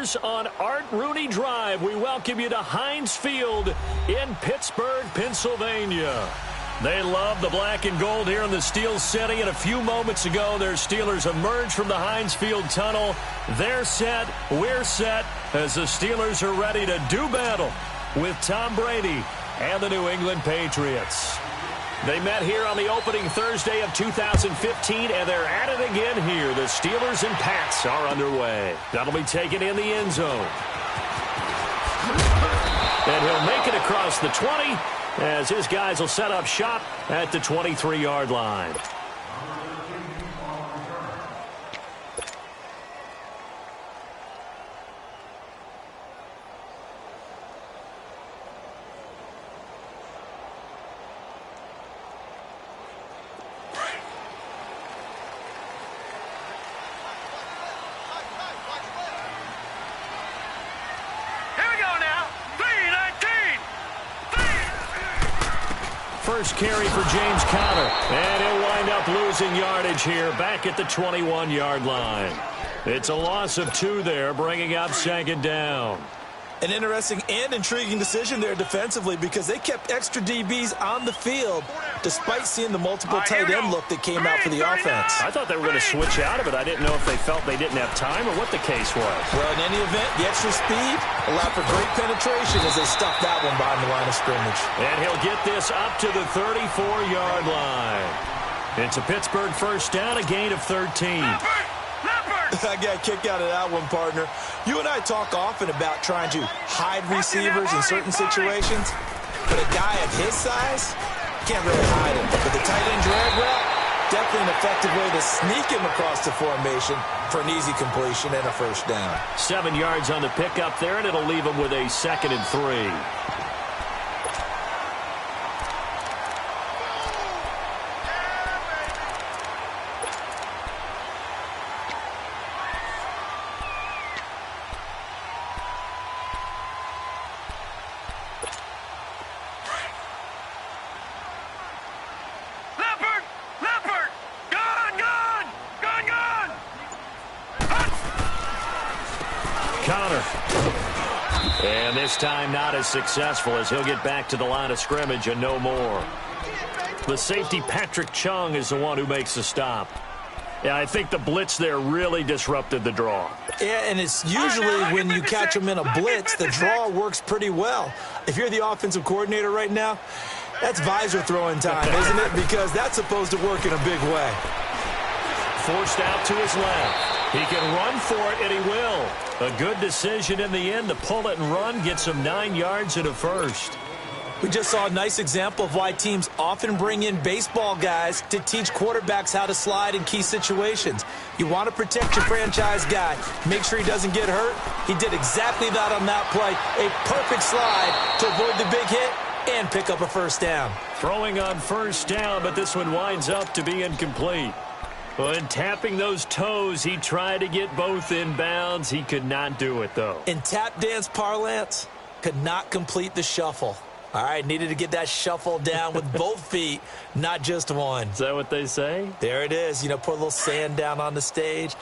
Steelers on Art Rooney Drive. We welcome you to Heinz Field in Pittsburgh, Pennsylvania. They love the black and gold here in the Steel City. And a few moments ago, their Steelers emerged from the Heinz Field tunnel. They're set, we're set, as the Steelers are ready to do battle with Tom Brady and the New England Patriots. They met here on the opening Thursday of 2015, and they're at it again here. The Steelers and Pats are underway. That'll be taken in the end zone. And he'll make it across the 20 as his guys will set up shop at the 23-yard line. First carry for James Conner, and he'll wind up losing yardage here back at the 21-yard line. It's a loss of 2 there, bringing up second down. An interesting and intriguing decision there defensively because they kept extra DBs on the field despite seeing the multiple tight end look that came out for the offense. I thought they were going to switch out of it. I didn't know if they felt they didn't have time or what the case was. Well, in any event, the extra speed allowed for great penetration as they stuffed that one behind the line of scrimmage. And he'll get this up to the 34-yard line. It's a Pittsburgh first down, a gain of 13. I got a kick out of that one, partner. You and I talk often about trying to hide receivers in certain situations, but a guy of his size can't really hide him. But the tight end drag route, definitely an effective way to sneak him across the formation for an easy completion and a first down. 7 yards on the pickup there, and it'll leave him with a 2nd and 3. Conner. And this time not as successful as he'll get back to the line of scrimmage and no more. The safety, Patrick Chung, is the one who makes the stop. Yeah, I think the blitz there really disrupted the draw. Yeah, and it's usually when you catch them in a blitz, the draw works pretty well. If you're the offensive coordinator right now, that's visor throwing time, isn't it? Because that's supposed to work in a big way. Forced out to his left. He can run for it, and he will. A good decision in the end to pull it and run, gets him 9 yards and a first. We just saw a nice example of why teams often bring in baseball guys to teach quarterbacks how to slide in key situations. You want to protect your franchise guy. Make sure he doesn't get hurt. He did exactly that on that play. A perfect slide to avoid the big hit and pick up a first down. Throwing on first down, but this one winds up to be incomplete. When tapping those toes, he tried to get both in bounds. He could not do it, though. In tap dance parlance, could not complete the shuffle. All right, needed to get that shuffle down with both feet, not just one. Is that what they say? There it is. You know, put a little sand down on the stage.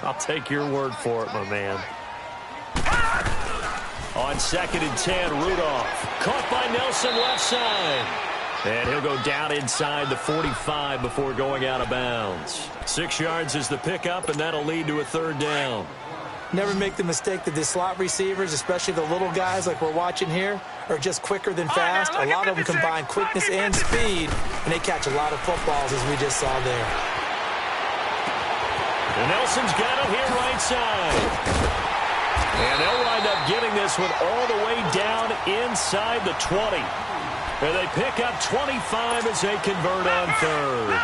I'll take your word for it, my man. On 2nd and 10, Rudolph. Caught by Nelson left side. And he'll go down inside the 45 before going out of bounds. 6 yards is the pickup, and that'll lead to a third down. Never make the mistake that the slot receivers, especially the little guys like we're watching here, are just quicker than fast. A lot of them combine quickness and speed, and they catch a lot of footballs, as we just saw there. And Nelson's got it here right side. And they'll wind up getting this one all the way down inside the 20. And they pick up 25 as they convert on third.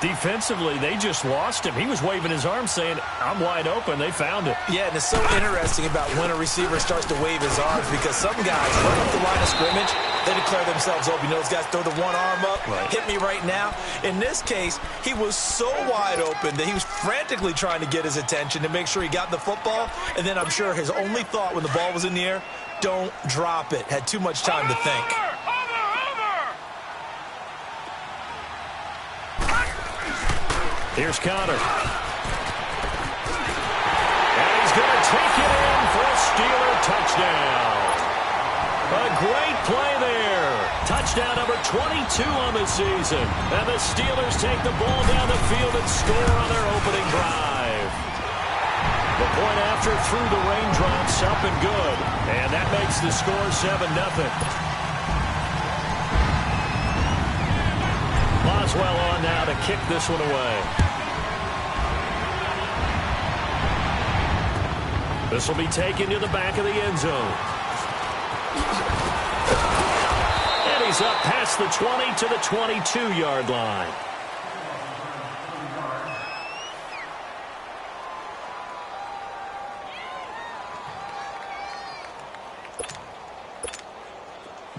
Defensively, they just lost him. He was waving his arms saying, I'm wide open. They found it. Yeah, and it's so interesting about when a receiver starts to wave his arms because some guys run up the line of scrimmage, they declare themselves open. You know, those guys throw the one arm up, hit me right now. In this case, he was so wide open that he was frantically trying to get his attention to make sure he got the football. And then I'm sure his only thought when the ball was in the air, don't drop it. Had too much time to think. Here's Conner. touchdown. A great play there. Touchdown number 22 on the season. And the Steelers take the ball down the field and score on their opening drive. The point after through the raindrops, up and good. And that makes the score 7-0. Boswell on now to kick this one away. This will be taken to the back of the end zone. And he's up past the 20 to the 22-yard line.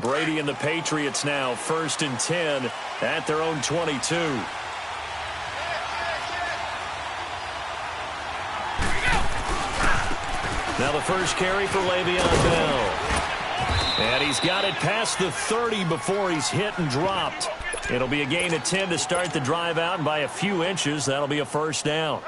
Brady and the Patriots now 1st and 10 at their own 22. Now the first carry for Le'Veon Bell. And he's got it past the 30 before he's hit and dropped. It'll be a gain of 10 to start the drive out, and by a few inches, that'll be a first down.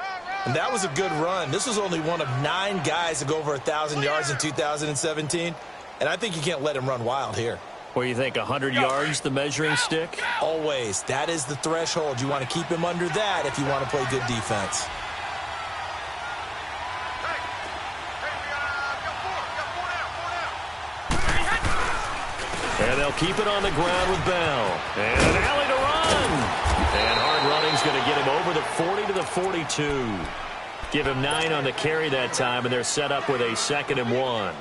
And that was a good run. This was only one of 9 guys to go over 1,000 yards in 2017. And I think you can't let him run wild here. What do you think, 100 yards, the measuring stick? Always. That is the threshold. You want to keep him under that if you want to play good defense. And they'll keep it on the ground with Bell. And an alley to run. And hard running's going to get him over the 40 to the 42. Give him 9 on the carry that time, and they're set up with a 2nd and 1.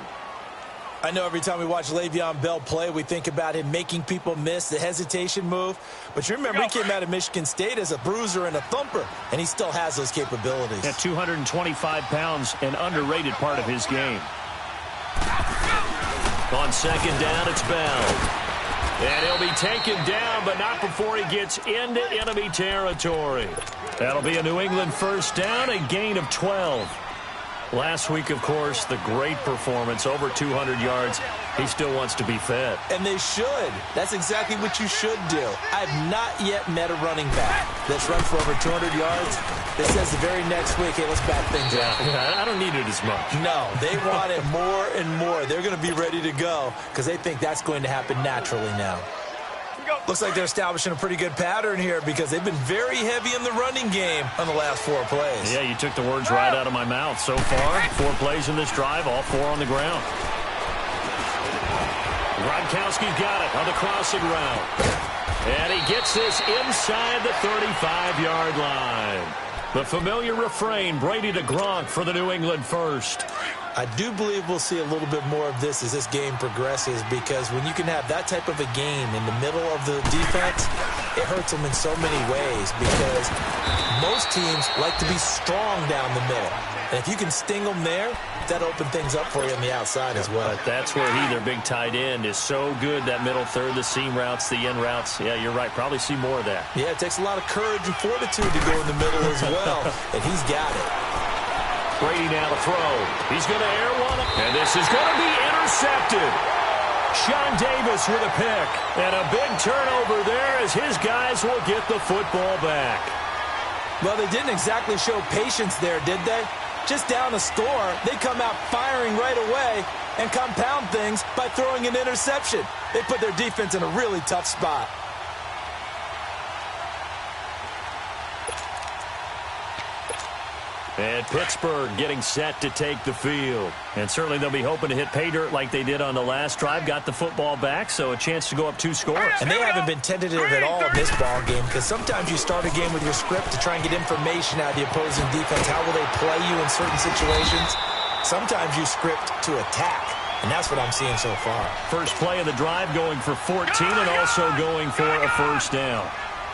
I know every time we watch Le'Veon Bell play, we think about him making people miss the hesitation move. But you remember, he came out of Michigan State as a bruiser and a thumper, and he still has those capabilities. At 225 pounds, an underrated part of his game. On 2nd down, it's Bell. And he'll be taken down, but not before he gets into enemy territory. That'll be a New England first down, a gain of 12. Last week, of course, the great performance, over 200 yards. He still wants to be fed. And they should. That's exactly what you should do. I've not yet met a running back that's run for over 200 yards that says the very next week, hey, let's back things up. I don't need it as much. No, they want it more and more. They're going to be ready to go because they think that's going to happen naturally now. Looks like they're establishing a pretty good pattern here because they've been very heavy in the running game on the last 4 plays. Yeah, you took the words right out of my mouth. So far, 4 plays in this drive, all 4 on the ground. Gronkowski's got it on the crossing route. And he gets this inside the 35-yard line. The familiar refrain, Brady to Gronk for the New England first. I do believe we'll see a little bit more of this as this game progresses because when you can have that type of a game in the middle of the defense, it hurts them in so many ways because most teams like to be strong down the middle. And if you can sting them there, that'll open things up for you on the outside as well. But that's where their big tight end, is so good, that middle third, the seam routes, the end routes. Yeah, you're right. Probably see more of that. Yeah, it takes a lot of courage and fortitude to go in the middle as well, and he's got it. Brady now to throw. He's going to air one. And this is going to be intercepted. Sean Davis with a pick. And a big turnover there as his guys will get the football back. Well, they didn't exactly show patience there, did they? Just down a score, they come out firing right away and compound things by throwing an interception. They put their defense in a really tough spot. And Pittsburgh getting set to take the field. And certainly they'll be hoping to hit pay dirt like they did on the last drive. Got the football back, so a chance to go up 2 scores. And they haven't been tentative at all in this ball game because sometimes you start a game with your script to try and get information out of the opposing defense. How will they play you in certain situations? Sometimes you script to attack, and that's what I'm seeing so far. First play of the drive going for 14 and also going for a first down.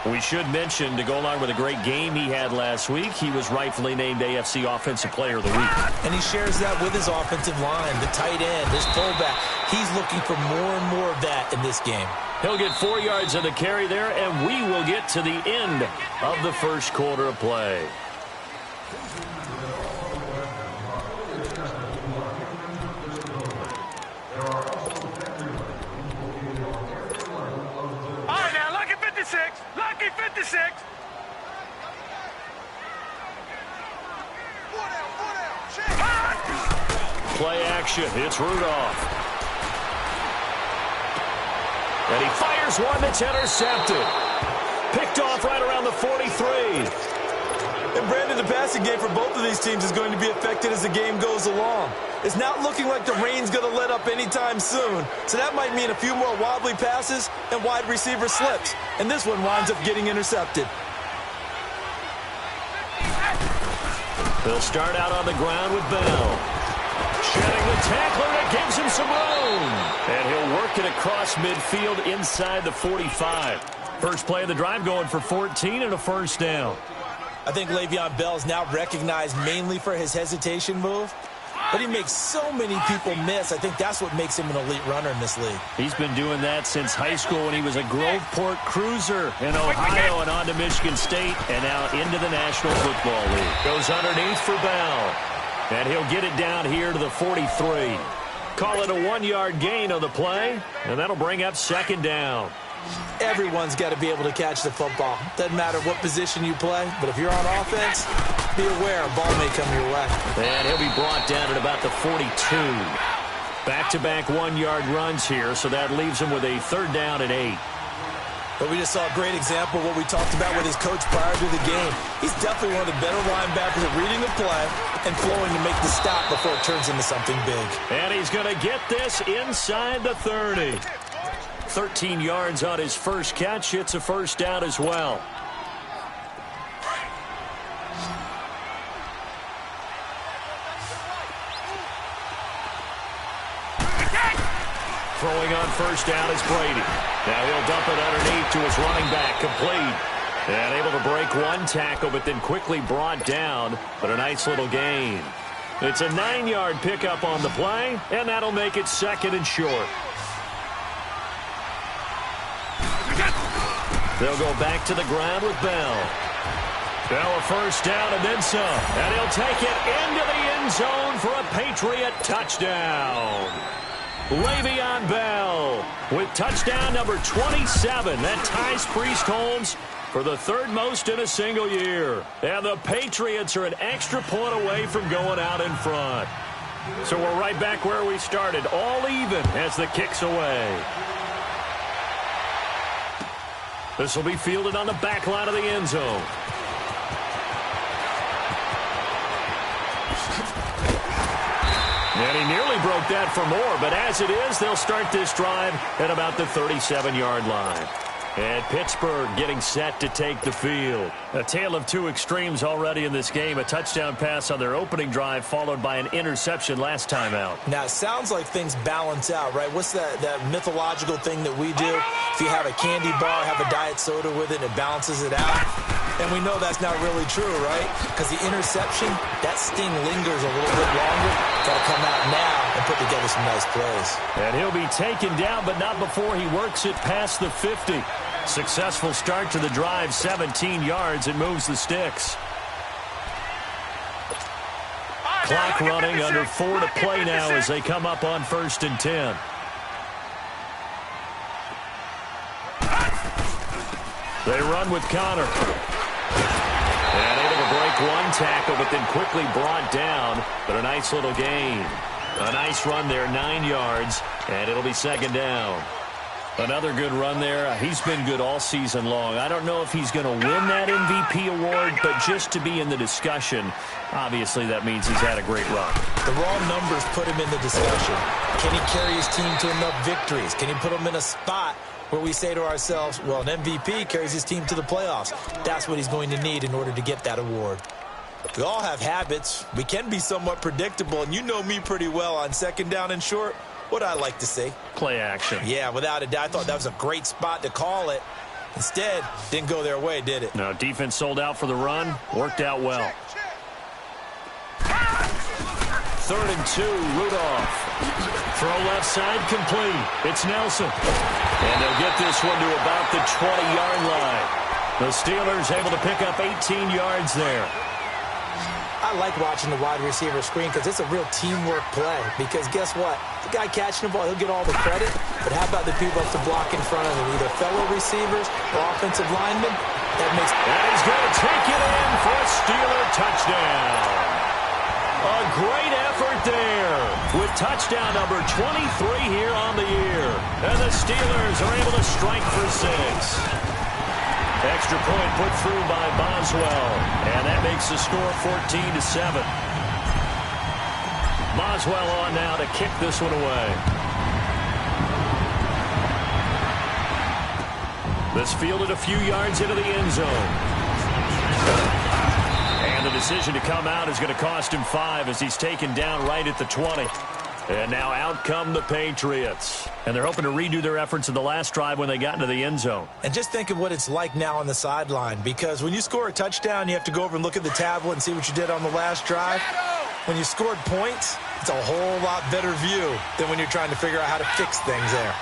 We should mention, to go along with a great game he had last week, he was rightfully named AFC Offensive Player of the Week. And he shares that with his offensive line, the tight end, his fullback. He's looking for more and more of that in this game. He'll get 4 yards on the carry there, and we will get to the end of the first quarter of play. Lucky 56. Play action. It's Rudolph. And he fires one that's intercepted. Picked off right around the 43. And Brandon, the passing game for both of these teams is going to be affected as the game goes along. It's not looking like the rain's going to let up anytime soon. So that might mean a few more wobbly passes and wide receiver slips. And this one winds up getting intercepted. They'll start out on the ground with Bell. Shedding the tackler that gives him some room. And he'll work it across midfield inside the 45. First play of the drive going for 14 and a first down. I think Le'Veon Bell is now recognized mainly for his hesitation move, but he makes so many people miss. I think that's what makes him an elite runner in this league. He's been doing that since high school when he was a Groveport Cruiser in Ohio and on to Michigan State and now into the National Football League. Goes underneath for Bell, and he'll get it down here to the 43. Call it a 1-yard gain on the play, and that'll bring up second down. Everyone's got to be able to catch the football. Doesn't matter what position you play, but if you're on offense, be aware a ball may come your way. And he'll be brought down at about the 42. Back-to-back 1-yard runs here, so that leaves him with a third down and 8. But we just saw a great example of what we talked about with his coach prior to the game. He's definitely one of the better linebackers at reading the play and flowing to make the stop before it turns into something big. And he's going to get this inside the 30. 13 yards on his first catch. It's a first down as well. Throwing on first down is Brady. Now he'll dump it underneath to his running back, complete. And able to break one tackle, but then quickly brought down. But a nice little gain. It's a 9-yard pickup on the play, and that'll make it second and short. They'll go back to the ground with Bell. Bell a first down and then some. And he'll take it into the end zone for a Patriot touchdown. Le'Veon Bell with touchdown number 27. That ties Priest Holmes for the third most in a single year. And the Patriots are an extra point away from going out in front. So we're right back where we started, all even as the kick's away. This will be fielded on the back line of the end zone. And he nearly broke that for more, but as it is, they'll start this drive at about the 37-yard line. And Pittsburgh getting set to take the field. A tale of two extremes already in this game. A touchdown pass on their opening drive followed by an interception last time out. Now, it sounds like things balance out, right? What's that mythological thing that we do? If you have a candy bar, have a diet soda with it, and it balances it out. And we know that's not really true, right? Because the interception, that sting lingers a little bit longer. Got to come out now and put together some nice plays. And he'll be taken down, but not before he works it past the 50. Successful start to the drive, 17 yards, and moves the sticks. Clock running, under 4 to play now as they come up on 1st and 10. They run with Connor. And able to break one tackle, but then quickly brought down. But a nice little gain. A nice run there, 9 yards, and it'll be second down. Another good run there. He's been good all season long. I don't know if he's going to win that MVP award, but just to be in the discussion, obviously that means he's had a great run. The raw numbers put him in the discussion. Can he carry his team to enough victories? Can he put them in a spot where we say to ourselves, well, an MVP carries his team to the playoffs. That's what he's going to need in order to get that award. We all have habits. We can be somewhat predictable, and you know me pretty well on second down and short. What I like to see. Play action. Yeah, without a doubt. I thought that was a great spot to call it. Instead, didn't go their way, did it? No, defense sold out for the run. Worked out well. 3rd and 2, Rudolph. Throw left side, complete. It's Nelson. And they'll get this one to about the 20-yard line. The Steelers able to pick up 18 yards there. I like watching the wide receiver screen because it's a real teamwork play. Because guess what? The guy catching the ball, he'll get all the credit. But how about the people up to block in front of him? Either fellow receivers or offensive linemen. And he's going to take it in for a Steeler touchdown. A great effort effort there with touchdown number 23 here on the year. And the Steelers are able to strike for 6. Extra point put through by Boswell. And that makes the score 14-7. Boswell on now to kick this one away. This fielded a few yards into the end zone. And the decision to come out is going to cost him 5 as he's taken down right at the 20. And now out come the Patriots. And they're hoping to redo their efforts in the last drive when they got into the end zone. And just think of what it's like now on the sideline, because when you score a touchdown, you have to go over and look at the tablet and see what you did on the last drive. When you scored points, it's a whole lot better view than when you're trying to figure out how to fix things there.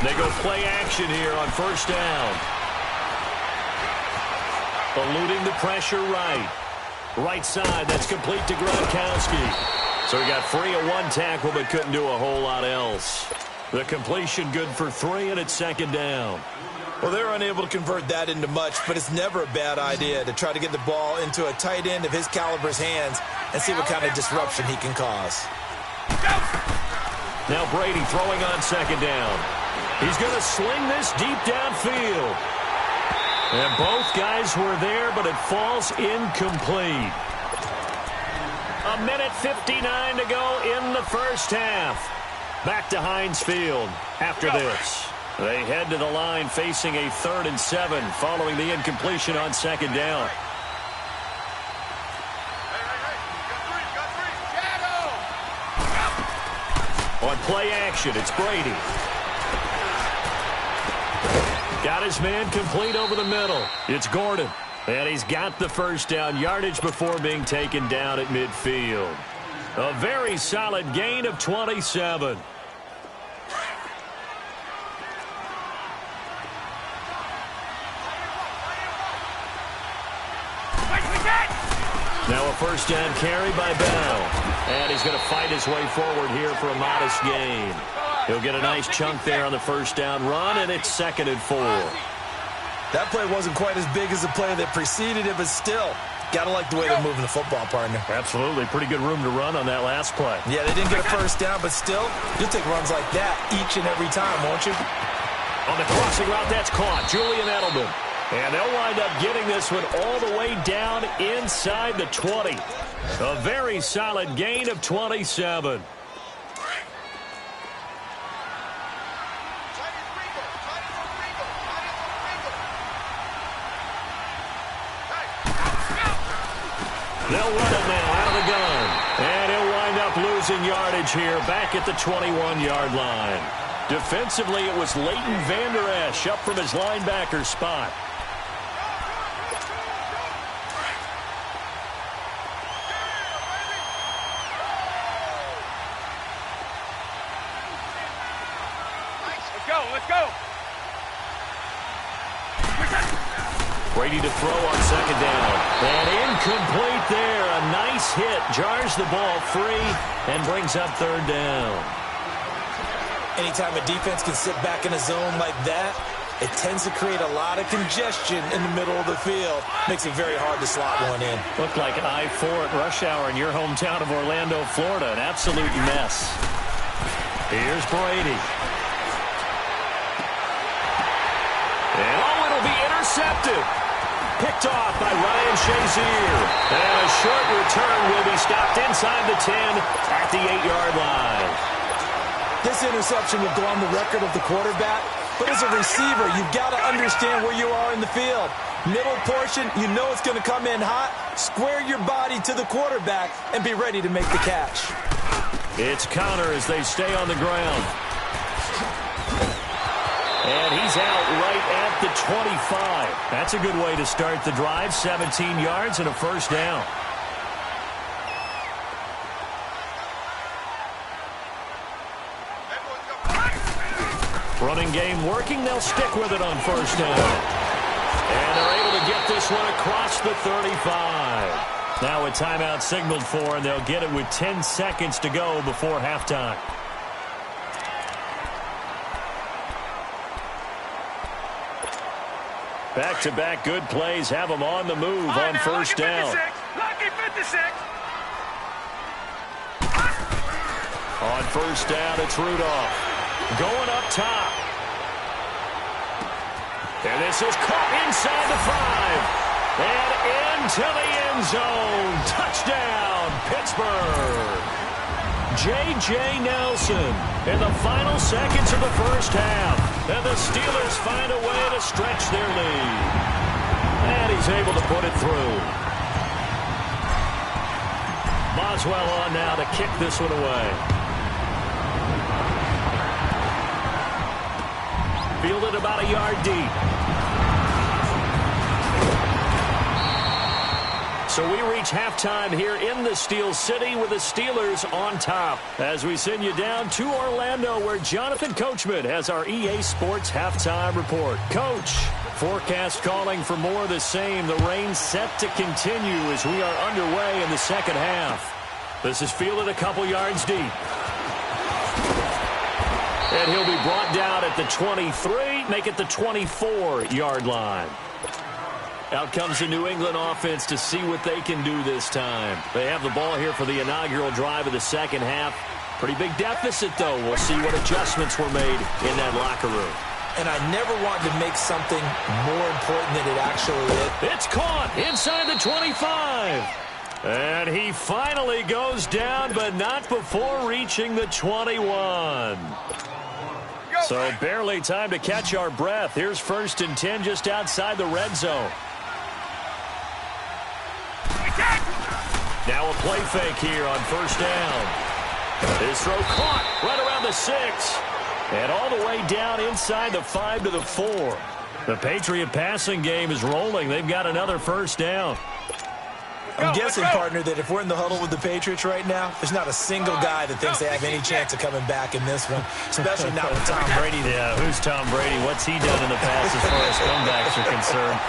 They go play action here on first down. Eluding the pressure right. Right side, that's complete to Gronkowski. So he got free of one tackle but couldn't do a whole lot else. The completion good for 3, and it's second down. Well, they're unable to convert that into much, but it's never a bad idea to try to get the ball into a tight end of his caliber's hands and see what kind of disruption he can cause. Now Brady throwing on second down. He's going to sling this deep downfield. And both guys were there, but it falls incomplete. 1:59 to go in the first half. Back to Heinz Field after this. They head to the line facing a 3rd and 7 following the incompletion on second down. On play action, it's Brady. Got his man complete over the middle. It's Gordon. And he's got the first down yardage before being taken down at midfield. A very solid gain of 27. Now a first down carry by Bell. And he's going to fight his way forward here for a modest gain. He'll get a nice chunk there on the first down run, and it's 2nd and 4. That play wasn't quite as big as the play that preceded it, but still, got to like the way they're moving the football, partner. Absolutely. Pretty good room to run on that last play. Yeah, they didn't get a first down, but still, you'll take runs like that each and every time, won't you? On the crossing route, that's caught. Julian Edelman. And they'll wind up getting this one all the way down inside the 20. A very solid gain of 27. They'll run it now out of the gun. And he'll wind up losing yardage here back at the 21-yard line. Defensively, it was Leighton Vander Esch up from his linebacker spot. Let's go. Brady to throw on second down. And incomplete there. A nice hit. Jars the ball free and brings up 3rd down. Anytime a defense can sit back in a zone like that, it tends to create a lot of congestion in the middle of the field. Makes it very hard to slot one in. Looked like I-4 at rush hour in your hometown of Orlando, Florida. An absolute mess. Here's Brady. And it'll be intercepted. Picked off by Ryan Shazier. And a short return will be stopped inside the 10 at the 8-yard line. This interception will go on the record of the quarterback, but as a receiver, you've got to understand where you are in the field. Middle portion, you know it's going to come in hot. Square your body to the quarterback and be ready to make the catch. It's Connor as they stay on the ground. And he's out right at the 25. That's a good way to start the drive. 17 yards and a first down. Running game working. They'll stick with it on first down. And they're able to get this one across the 35. Now a timeout signaled for, and they'll get it with 10 seconds to go before halftime. Back-to-back good plays have them on the move on first down. Lucky 56. On first down, it's Rudolph. Going up top. And this is caught inside the 5. And into the end zone. Touchdown, Pittsburgh. J.J. Nelson in the final seconds of the first half. And the Steelers find a way to stretch their lead. And he's able to put it through. Boswell on now to kick this one away. Fielded about a yard deep. So we reach halftime here in the Steel City with the Steelers on top. As we send you down to Orlando, where Jonathan Coachman has our EA Sports halftime report. Coach, forecast calling for more of the same. The rain set to continue as we are underway in the second half. This is fielded a couple yards deep. And he'll be brought down at the 23, make it the 24-yard line. Out comes the New England offense to see what they can do this time. They have the ball here for the inaugural drive of the second half. Pretty big deficit, though. We'll see what adjustments were made in that locker room. And I never wanted to make something more important than it actually is. It's caught inside the 25. And he finally goes down, but not before reaching the 21. So barely time to catch our breath. Here's 1st and 10 just outside the red zone. Now a play fake here on first down. His throw caught right around the 6. And all the way down inside the 5 to the 4. The Patriot passing game is rolling. They've got another first down. I'm guessing, partner, that if we're in the huddle with the Patriots right now, there's not a single guy that thinks they have any chance of coming back in this one, especially not with Tom Brady. Yeah, who's Tom Brady? What's he done in the past as far as comebacks are concerned?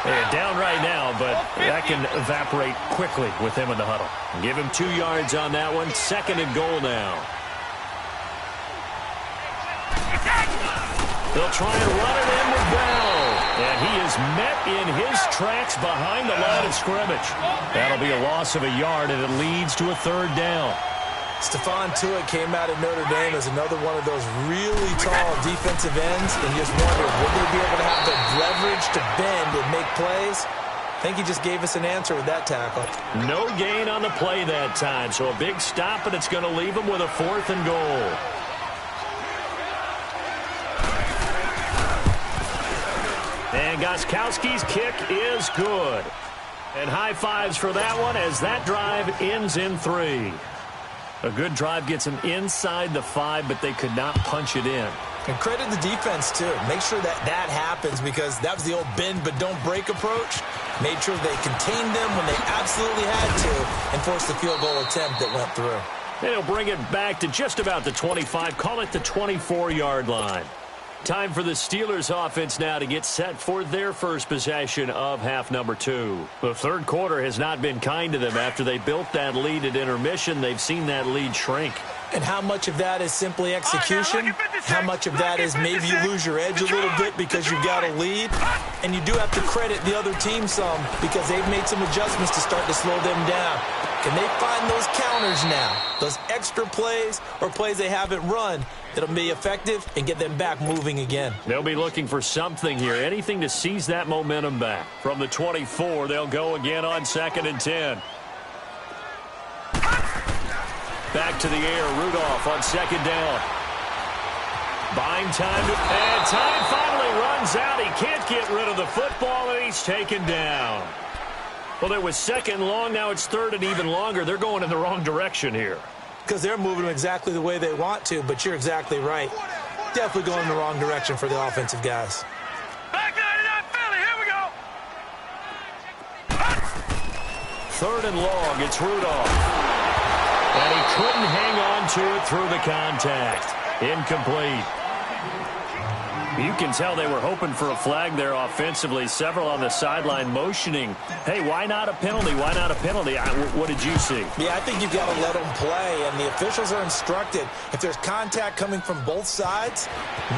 They're down right now, but that can evaporate quickly with him in the huddle. Give him 2 yards on that one. 2nd and goal now. They'll try and run it in with Bell. And he is met in his tracks behind the line of scrimmage. That'll be a loss of a yard, and it leads to a 3rd down. Stephon Tuitt came out of Notre Dame as another one of those really tall defensive ends, and you just wonder, would they be able to have the leverage to bend and make plays? I think he just gave us an answer with that tackle. No gain on the play that time, so a big stop, and it's going to leave him with a 4th and goal. And Gostkowski's kick is good. And high fives for that one as that drive ends in 3. A good drive gets them inside the 5, but they could not punch it in. And credit the defense, too. Make sure that that happens, because that was the old bend but don't break approach. Made sure they contained them when they absolutely had to and forced the field goal attempt that went through. And he'll bring it back to just about the 25. Call it the 24-yard line. Time for the Steelers offense now to get set for their first possession of half number 2. The third quarter has not been kind to them. After they built that lead at intermission, they've seen that lead shrink. And how much of that is simply execution? How much of that is maybe you lose your edge a little bit because you've got a lead? And you do have to credit the other team some, because they've made some adjustments to start to slow them down. Can they find those counters now, those extra plays or plays they haven't run that'll be effective and get them back moving again? They'll be looking for something here, anything to seize that momentum back. From the 24, they'll go again on 2nd and 10. Back to the air, Rudolph on 2nd down. Buying time, and time finally runs out. He can't get rid of the football, and he's taken down. Well, it was 2nd long, now it's 3rd and even longer. They're going in the wrong direction here. Because they're moving them exactly the way they want to, but you're exactly right. Definitely going in the wrong direction for the offensive guys. Back 99 Philly, here we go. 3rd and long, it's Rudolph. And he couldn't hang on to it through the contact. Incomplete. You can tell they were hoping for a flag there offensively. Several on the sideline motioning, hey, why not a penalty? Why not a penalty? What did you see? Yeah, I think you've got to let them play, and the officials are instructed. If there's contact coming from both sides,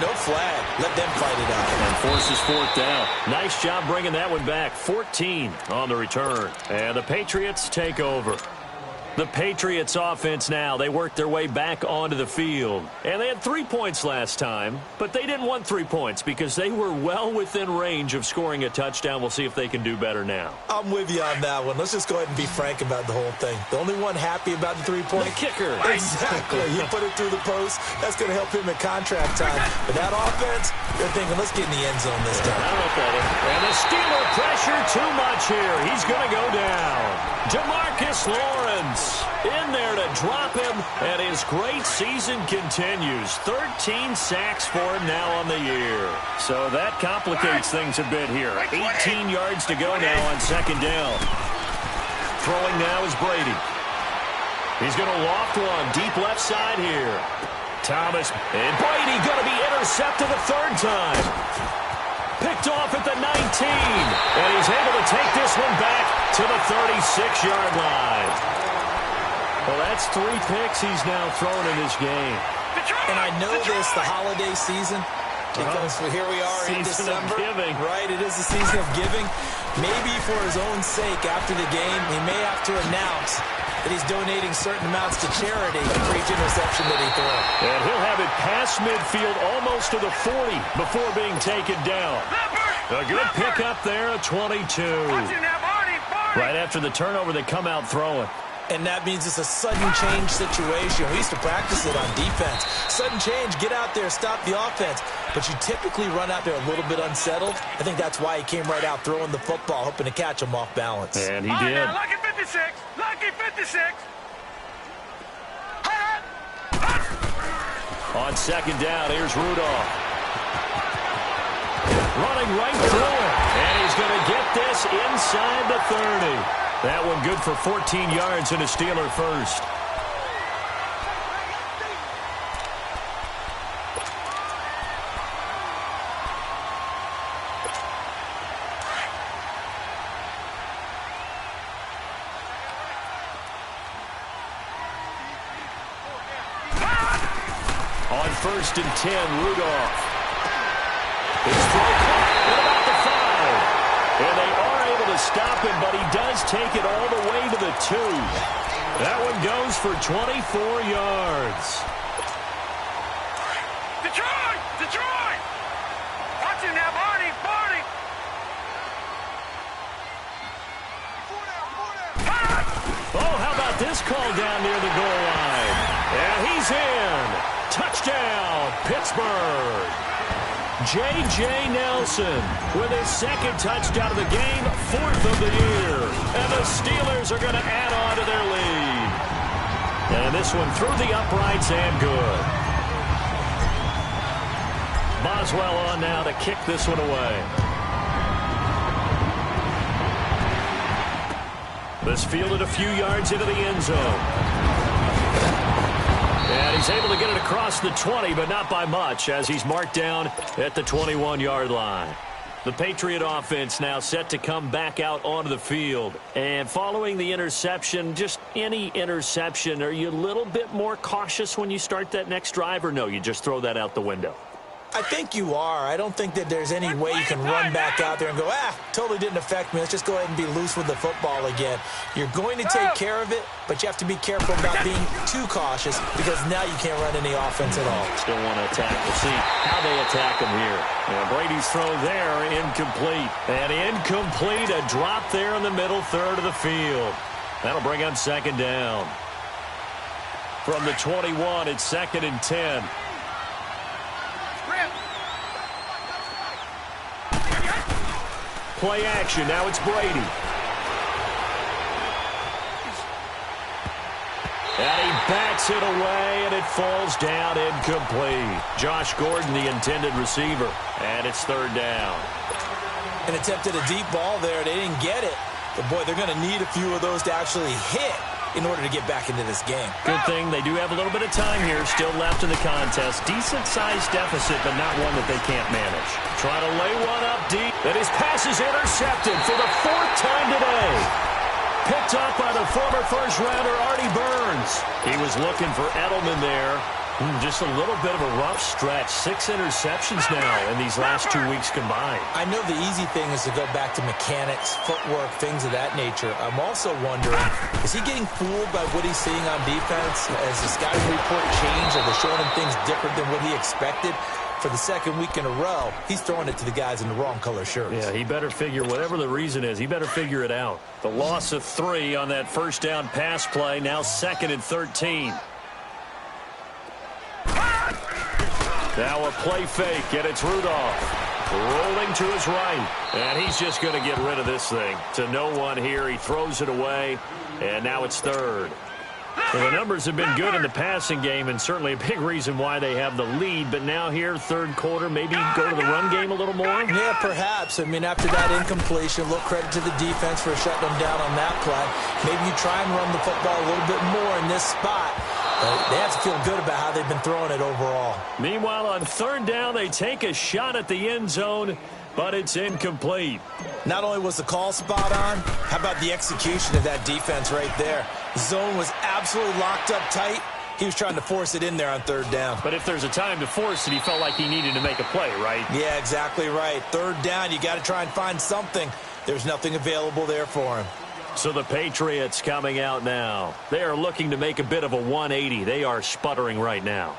no flag. Let them fight it out. And forces fourth down. Nice job bringing that one back. 14 on the return. And the Patriots take over. The Patriots offense now, they work their way back onto the field. And they had 3 points last time, but they didn't want 3 points because they were well within range of scoring a touchdown. We'll see if they can do better now. I'm with you on that one. Let's just go ahead and be frank about the whole thing. The only one happy about the 3-point? The kicker. Exactly. You put it through the post. That's going to help him in contract time. But that offense, they're thinking, let's get in the end zone this time. I don't know if that is. And the Steeler pressure too much here. He's going to go down. DeMarcus Lawrence in there to drop him, and his great season continues. 13 sacks for him now on the year. So that complicates things a bit here. 18 yards to go now on second down. Throwing now is Brady. He's going to loft one deep left side here. Thomas and Brady going to be intercepted a third time. Picked off at the 19, and he's able to take this one back to the 36-yard line. Well, that's 3 picks he's now thrown in this game. And I know this, the holiday season, because here we are in December. Giving. Right, it is the season of giving. Maybe for his own sake, after the game, he may have to announce that he's donating certain amounts to charity for each interception that he throws. And he'll have it past midfield almost to the 40 before being taken down. A good pickup there at 22. Right after the turnover, they come out throwing. And that means it's a sudden change situation. We used to practice it on defense. Sudden change, get out there, stop the offense. But you typically run out there a little bit unsettled. I think that's why he came right out throwing the football, hoping to catch him off balance. And he did. Lucky 56. Lucky 56. On second down, here's Rudolph. Running right through it. And he's going to get this inside the 30. That one good for 14 yards and a Steeler first. On first and 10, Rudolph. His throw caught at about the 5. And they are able to stop him, but he does take it all the way to the 2. That one goes for 24 yards. Detroit! Detroit! Watch him now, Barney! Barney! Oh, how about this call down near the goal line? And he's in. Touchdown, Pittsburgh. J.J. Nelson with his second touchdown of the game, 4th of the year. And the Steelers are going to add on to their lead. And this one through the uprights and good. Boswell on now to kick this one away. This fielded a few yards into the end zone. And he's able to get it across the 20, but not by much, as he's marked down at the 21-yard line. The Patriot offense now set to come back out onto the field. And following the interception, just any interception, are you a little bit more cautious when you start that next drive, or no, you just throw that out the window? I think you are. I don't think that there's any way you can run back out there and go, totally didn't affect me. Let's just go ahead and be loose with the football again. You're going to take care of it, but you have to be careful about being too cautious because now you can't run any offense at all. Still want to attack. We'll see how they attack him here. And Brady's throw there, incomplete. And incomplete, a drop there in the middle third of the field. That'll bring up second down. From the 21, it's 2nd and 10. Play action. Now it's Brady. And he backs it away, and it falls down incomplete. Josh Gordon, the intended receiver. And it's 3rd down. And attempted a deep ball there. They didn't get it. But, boy, they're going to need a few of those to actually hit in order to get back into this game. Good thing they do have a little bit of time here still left in the contest. Decent-sized deficit, but not one that they can't manage. Trying to lay one up deep. And his pass is intercepted for the 4th time today. Picked up by the former first-rounder Artie Burns. He was looking for Edelman there. Just a little bit of a rough stretch. 6 interceptions now in these last 2 weeks combined. I know the easy thing is to go back to mechanics, footwork, things of that nature. I'm also wondering, is he getting fooled by what he's seeing on defense? Has the scouting report changed? Are they showing him things different than what he expected? For the 2nd week in a row, he's throwing it to the guys in the wrong color shirts. Yeah, he better figure, whatever the reason is, he better figure it out. The loss of 3 on that first down pass play, now 2nd and 13. Now a play fake, and it's Rudolph rolling to his right. And he's just going to get rid of this thing. To no one here, he throws it away, and now it's 3rd. Well, the numbers have been good in the passing game, and certainly a big reason why they have the lead. But now here, 3rd quarter, maybe go to the run game a little more? Yeah, perhaps. I mean, after that incompletion, a little credit to the defense for shutting them down on that play. Maybe you try and run the football a little bit more in this spot. But they have to feel good about how they've been throwing it overall. Meanwhile, on 3rd down, they take a shot at the end zone, but it's incomplete. Not only was the call spot on, how about the execution of that defense right there? The zone was absolutely locked up tight. He was trying to force it in there on 3rd down. But if there's a time to force it, he felt like he needed to make a play, right? Yeah, exactly right. 3rd down, you got to try and find something. There's nothing available there for him. So the Patriots coming out now. They are looking to make a bit of a 180. They are sputtering right now.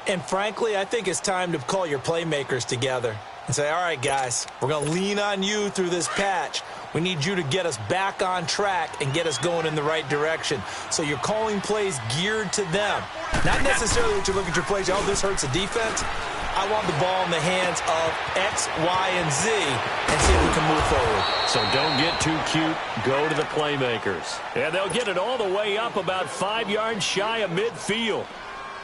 And frankly, I think it's time to call your playmakers together and say, all right, guys, we're going to lean on you through this patch. We need you to get us back on track and get us going in the right direction. So you're calling plays geared to them. Not necessarily that you look at your plays, oh, this hurts the defense. I want the ball in the hands of X, Y, and Z and see if we can move forward. So don't get too cute. Go to the playmakers. And they'll get it all the way up about 5 yards shy of midfield.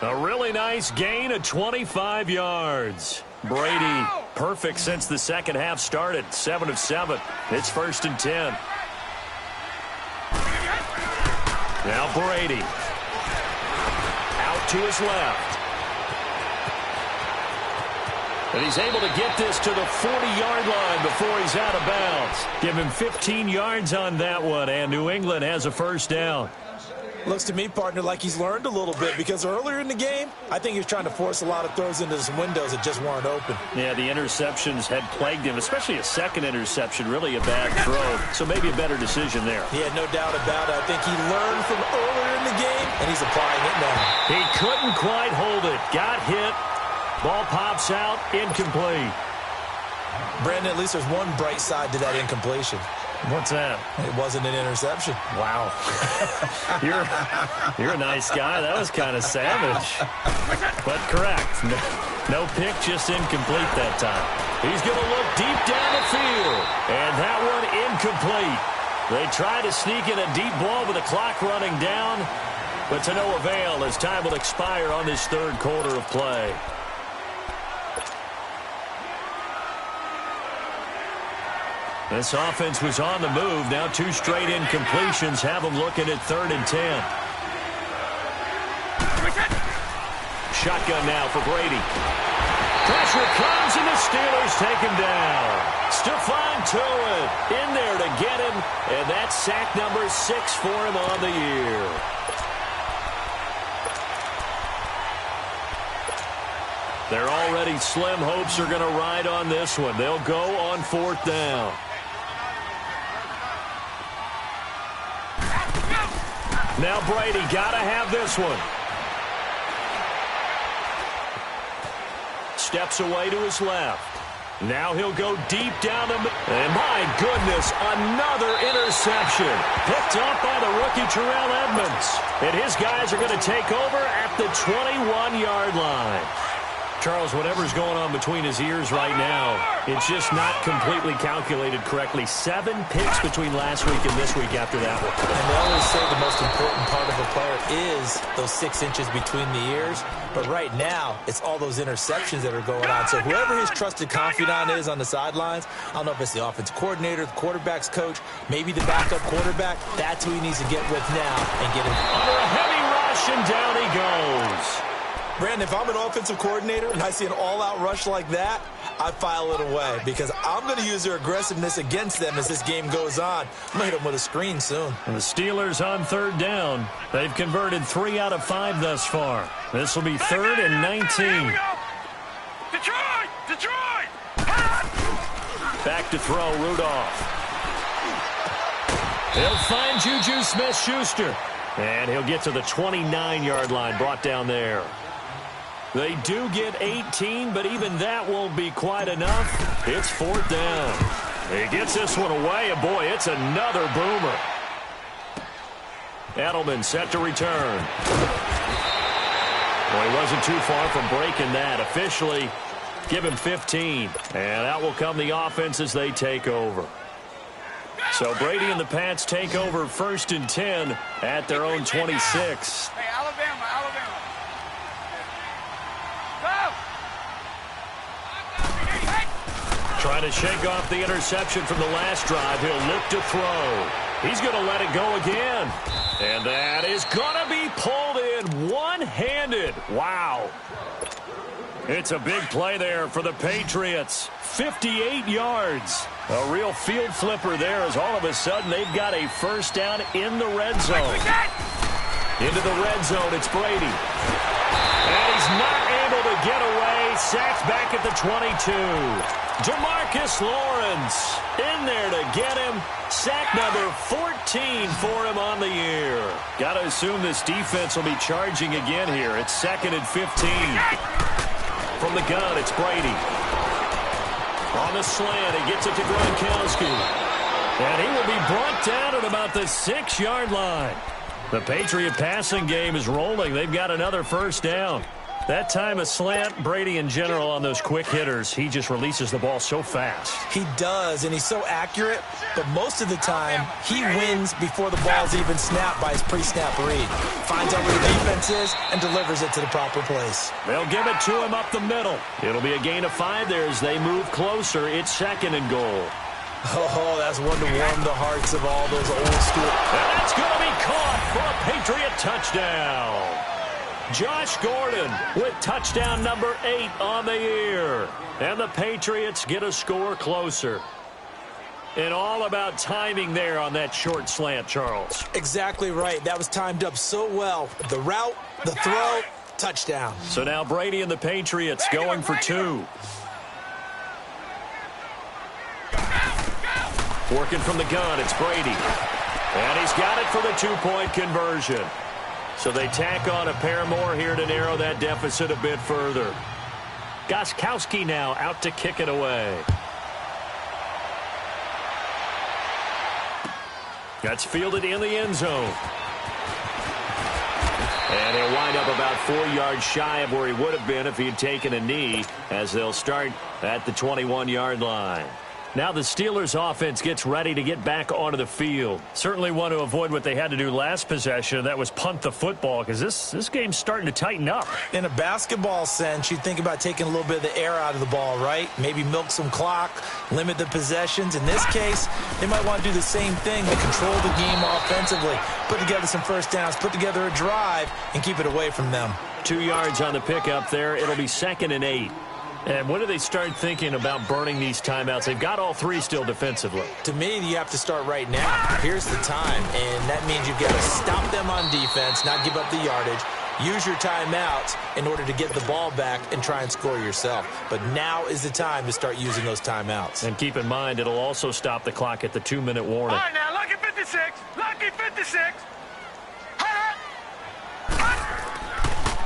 A really nice gain of 25 yards. Brady, perfect since the 2nd half started. 7 of 7. It's 1st and 10. Now Brady. Out to his left. And he's able to get this to the 40-yard line before he's out of bounds. Give him 15 yards on that one, and New England has a 1st down. Looks to me, partner, like he's learned a little bit because earlier in the game, I think he was trying to force a lot of throws into some windows that just weren't open. Yeah, the interceptions had plagued him, especially a 2nd interception, really a bad throw. So maybe a better decision there. Yeah, no doubt about it. I think he learned from earlier in the game, and he's applying it now. He couldn't quite hold it. Got hit. Ball pops out. Incomplete. Brandon, at least there's one bright side to that incompletion. What's that? It wasn't an interception. Wow. You're a nice guy. That was kind of savage. But correct. No pick, just incomplete that time. He's going to look deep down the field. And that one incomplete. They try to sneak in a deep ball with the clock running down. But to no avail as time will expire on this 3rd quarter of play. This offense was on the move. Now 2 straight incompletions have them looking at 3rd and 10. Shotgun now for Brady. Pressure comes, and the Steelers take him down. Stephon Tuitt in there to get him, and that's sack number 6 for him on the year. Their already slim hopes are going to ride on this one. They'll go on 4th down. Now Brady got to have this one. Steps away to his left. Now he'll go deep down the middle. And my goodness, another interception. Picked up by the rookie Terrell Edmunds. And his guys are going to take over at the 21-yard line. Charles, whatever's going on between his ears right now, it's just not completely calculated correctly. 7 picks between last week and this week after that one. And they always say the most important part of a player is those 6 inches between the ears. But right now, it's all those interceptions that are going on. So whoever his trusted confidant is on the sidelines, I don't know if it's the offensive coordinator, the quarterback's coach, maybe the backup quarterback, that's who he needs to get with now and get him. Under a heavy rush, and down he goes. Brandon, if I'm an offensive coordinator and I see an all-out rush like that, I file it away because I'm going to use their aggressiveness against them as this game goes on. I'm going to hit them with a screen soon. And the Steelers on 3rd down. They've converted 3 out of 5 thus far. This will be 3rd and 19. Detroit! Back to throw, Rudolph. He'll find Juju Smith-Schuster. And he'll get to the 29-yard line, brought down there. They do get 18, but even that won't be quite enough. It's 4th down. He gets this one away, and boy, it's another boomer. Edelman set to return. Well, he wasn't too far from breaking that. Officially, give him 15. And out will come the offense as they take over. So Brady and the Pats take over 1st and 10 at their own 26. Hey, Alabama. Go! Trying to shake off the interception from the last drive. He'll look to throw. He's going to let it go again. And that is going to be pulled in one-handed. Wow. It's a big play there for the Patriots. 58 yards. A real field flipper there as all of a sudden they've got a 1st down in the red zone. Into the red zone, it's Brady. And he's not able to get away. Sacked back at the 22. Demarcus Lawrence in there to get him. Sack number 14 for him on the year. Got to assume this defense will be charging again here. It's 2nd and 15. From the gun, it's Brady. On the slant, he gets it to Gronkowski. And he will be brought down at about the 6-yard line. The Patriot passing game is rolling. They've got another 1st down. That time a slant, Brady in general on those quick hitters, he just releases the ball so fast. He does, and he's so accurate, but most of the time he wins before the ball's even snapped by his pre-snap read. Finds out where the defense is and delivers it to the proper place. They'll give it to him up the middle. It'll be a gain of 5 there as they move closer. It's 2nd and goal. Oh, that's one to warm the hearts of all those old school. And that's going to be caught for a Patriot touchdown. Josh Gordon with touchdown number 8 on the year. And the Patriots get a score closer. And all about timing there on that short slant, Charles. Exactly right. That was timed up so well. The route, the throw, touchdown. So now Brady and the Patriots going for 2. Working from the gun, it's Brady. And he's got it for the 2-point conversion. So they tack on a pair more here to narrow that deficit a bit further. Gostkowski now out to kick it away. That's fielded in the end zone. And he'll wind up about 4 yards shy of where he would have been if he had taken a knee, as they'll start at the 21-yard line. Now the Steelers offense gets ready to get back onto the field. Certainly want to avoid what they had to do last possession. That was punt the football, because this game's starting to tighten up. In a basketball sense, you think about taking a little bit of the air out of the ball, right? Maybe milk some clock, limit the possessions. In this case, they might want to do the same thing to control the game offensively. Put together some 1st downs, put together a drive, and keep it away from them. 2 yards on the pickup there. It'll be 2nd and 8. And when do they start thinking about burning these timeouts? They've got all 3 still defensively. To me, you have to start right now. Here's the time, and that means you've got to stop them on defense, not give up the yardage. Use your timeouts in order to get the ball back and try and score yourself. But now is the time to start using those timeouts. And keep in mind, it'll also stop the clock at the 2-minute warning. All right, now, lucky 56. Lucky 56.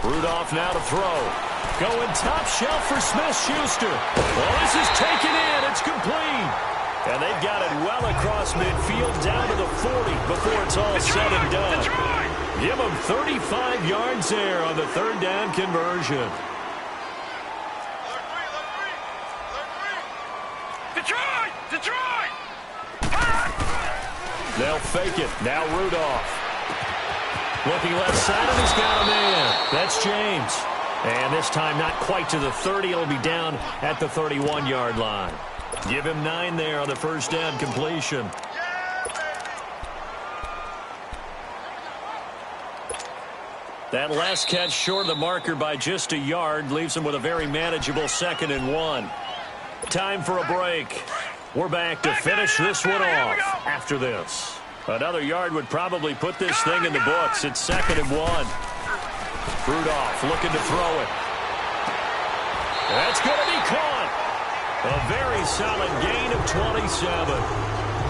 Rudolph now to throw. Going top shelf for Smith-Schuster. Well, this is taken in. It's complete. And they've got it well across midfield down to the 40 before it's all said and done. Give them 35 yards there on the 3rd down conversion. Detroit! They'll fake it. Now Rudolph. Looking left side, and he's got a man. That's James. And this time not quite to the 30. It'll be down at the 31-yard line. Give him 9 there on the first down completion. That last catch short of the marker by just a yard leaves him with a very manageable 2nd and 1. Time for a break. We're back to finish this one off after this. Another yard would probably put this thing in the books. It's 2nd and 1. Rudolph looking to throw it. That's going to be caught. A very solid gain of 27.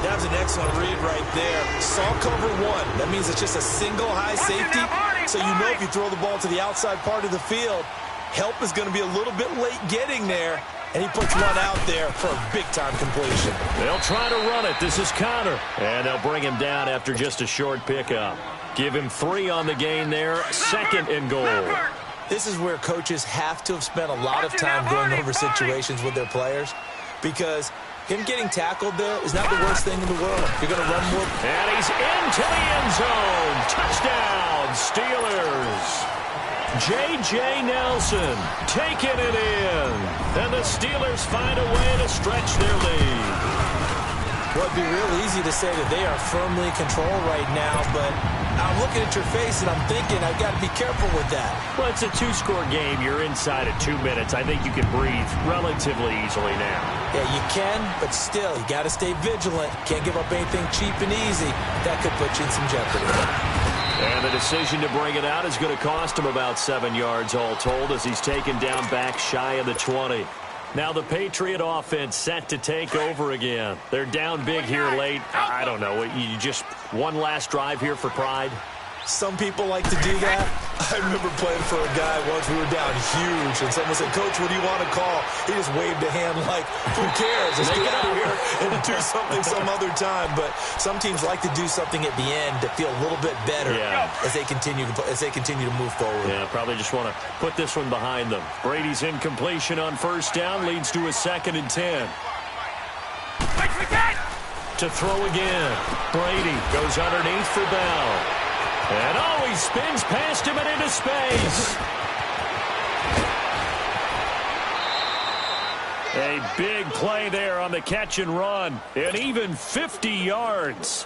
That was an excellent read right there. Saw cover 1. That means it's just a single high safety. So you know if you throw the ball to the outside part of the field, help is going to be a little bit late getting there. And he puts one out there for a big-time completion. They'll try to run it. This is Connor. And they'll bring him down after just a short pickup. Give him 3 on the gain there. 2nd and goal. This is where coaches have to have spent a lot of time going over situations with their players, because him getting tackled there is not the worst thing in the world. You're going to run more. And he's into the end zone. Touchdown, Steelers. J.J. Nelson taking it in. And the Steelers find a way to stretch their lead. Well, it'd be real easy to say that they are firmly in control right now, but I'm looking at your face and I'm thinking I've got to be careful with that. Well, it's a 2-score game. You're inside at 2 minutes. I think you can breathe relatively easily now. Yeah, you can, but still, you got to stay vigilant. Can't give up anything cheap and easy. That could put you in some jeopardy. And the decision to bring it out is going to cost him about 7 yards all told as he's taken down back shy of the 20. Now the Patriot offense set to take over again. They're down big here late. I don't know. You just one last drive here for pride? Some people like to do that. I remember playing for a guy once. We were down huge, and someone said, "Coach, what do you want to call?" He just waved a hand like, "Who cares? Let's get out of here and do something some other time." But some teams like to do something at the end to feel a little bit better as they continue to move forward. Yeah, probably just want to put this one behind them. Brady's incompletion on first down leads to a 2nd and 10. To throw again. Brady goes underneath for Bell. And he spins past him and into space. A big play there on the catch and run. And even 50 yards.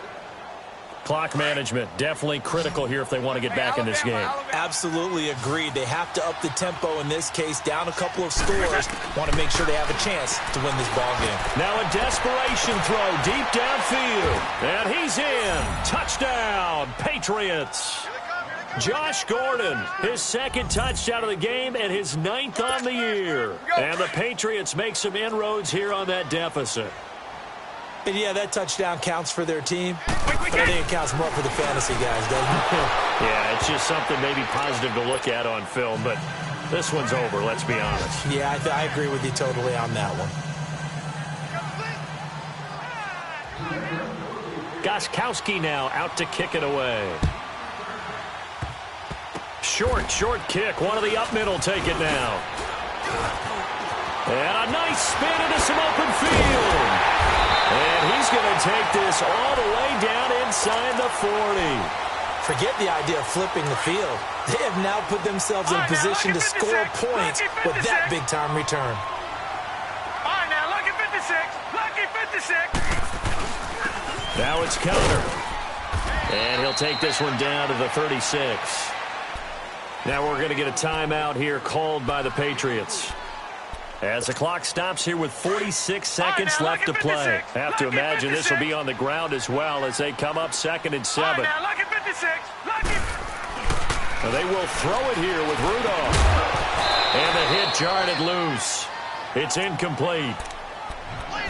Clock management definitely critical here if they want to get back in this game. Absolutely agreed. They have to up the tempo in this case, down a couple of scores. Want to make sure they have a chance to win this ball game. Now a desperation throw deep downfield. And he's in. Touchdown, Patriots. Josh Gordon, his 2nd touchdown of the game and his 9th on the year. And the Patriots make some inroads here on that deficit. And yeah, that touchdown counts for their team, but I think it counts more for the fantasy guys, doesn't it? Yeah, it's just something maybe positive to look at on film, but this one's over, let's be honest. Yeah, I agree with you totally on that one. Gostkowski now out to kick it away. Short kick. One of the up middle take it now. And a nice spin into some open field. And he's going to take this all the way down inside the 40. Forget the idea of flipping the field. They have now put themselves in a position to score points with that big-time return. All right, now, lucky 56. Lucky 56. Now it's Connor. And he'll take this one down to the 36. Now we're going to get a timeout here called by the Patriots. As the clock stops here with 46 seconds left to play. Have to imagine this will be on the ground as well as they come up 2nd and 7. Now they will throw it here with Rudolph. And the hit jarred it loose. It's incomplete.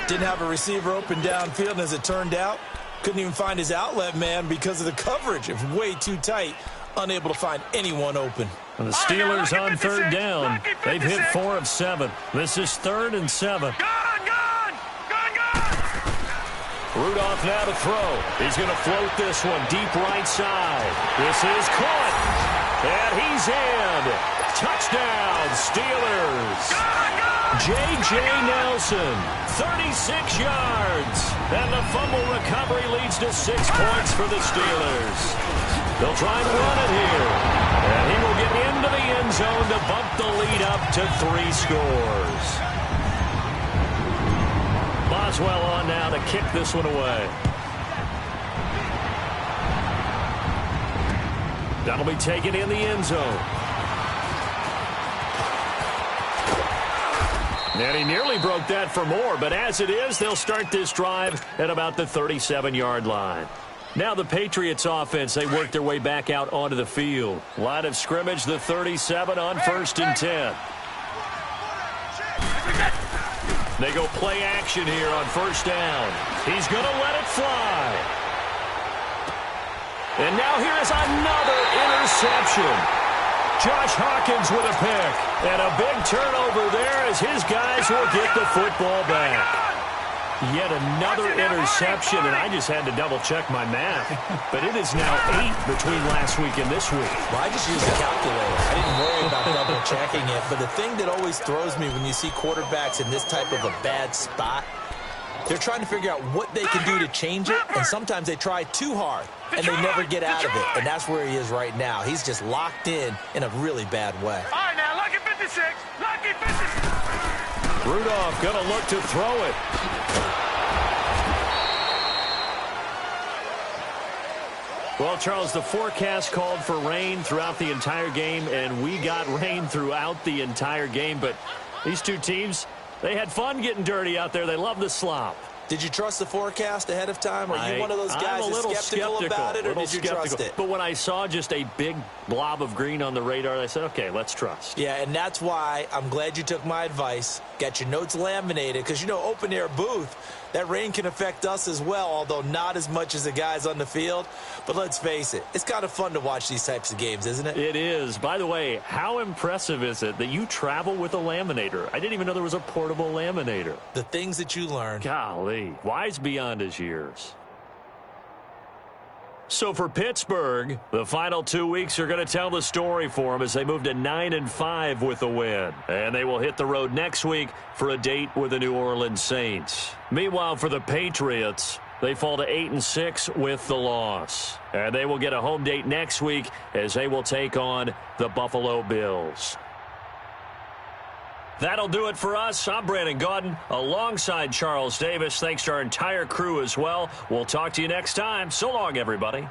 Didn't have a receiver open downfield, and as it turned out, couldn't even find his outlet man because of the coverage. It was way too tight. Unable to find anyone open. And the Steelers on 3rd down. They've hit 4 of 7. This is 3rd and 7. Gone! Rudolph now to throw. He's going to float this one deep right side. This is caught. And he's in. Touchdown, Steelers. J.J. Nelson, 36 yards. And the fumble recovery leads to 6 points for the Steelers. They'll try and run it here. And he will get into the end zone to bump the lead up to 3 scores. Boswell on now to kick this one away. That'll be taken in the end zone. And he nearly broke that for more, but as it is, they'll start this drive at about the 37-yard line. Now the Patriots offense, they work their way back out onto the field. Line of scrimmage, the 37 on 1st and 10. They go play action here on 1st down. He's going to let it fly. And now here is another interception. Josh Hawkins with a pick. And a big turnover there as his guys will get the football back. Yet another interception, and I just had to double-check my math. But it is now 8 between last week and this week. Well, I just used a calculator. I didn't worry about double-checking it. But the thing that always throws me when you see quarterbacks in this type of a bad spot, they're trying to figure out what they can do to change it, and sometimes they try too hard, and they never get out of it. And that's where he is right now. He's just locked in a really bad way. All right, now, lucky 56. Lucky 56. Rudolph going to look to throw it. Well, Charles, the forecast called for rain throughout the entire game, and we got rain throughout the entire game. But these two teams, they had fun getting dirty out there. They love the slop. Did you trust the forecast ahead of time? Are you one of those guys that's skeptical about it, or did you trust it? But when I saw just a big blob of green on the radar, I said, okay, let's trust. Yeah, and that's why I'm glad you took my advice. Got your notes laminated, because, you know, open-air booth, that rain can affect us as well, although not as much as the guys on the field. But let's face it, it's kind of fun to watch these types of games, isn't it? It is. By the way, how impressive is it that you travel with a laminator? I didn't even know there was a portable laminator. The things that you learn. Golly, wise beyond his years. So for Pittsburgh, the final 2 weeks are going to tell the story for them as they move to 9-5 with the win. And they will hit the road next week for a date with the New Orleans Saints. Meanwhile, for the Patriots, they fall to 8-6 with the loss. And they will get a home date next week as they will take on the Buffalo Bills. That'll do it for us. I'm Brandon Gaudin alongside Charles Davis. Thanks to our entire crew as well. We'll talk to you next time. So long, everybody.